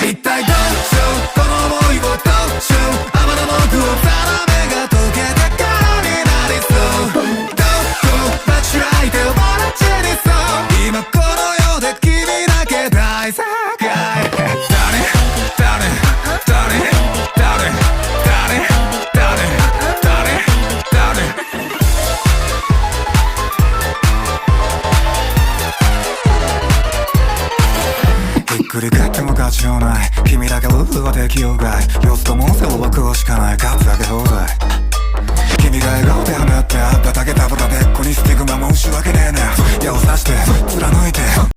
一体どうしようこの想いをどうしよう天の僕を定めが解けたからになりそうどこ間違えてもらっちゃいそう今この世で君だけ大正解繰り返っても勝ちようない君だけルールは適用外様子ともせはこうしかない勝つだけ放題君が笑顔で放ってあっただけたぶたべっこにスティグマ申し訳ねえな矢を刺して貫いて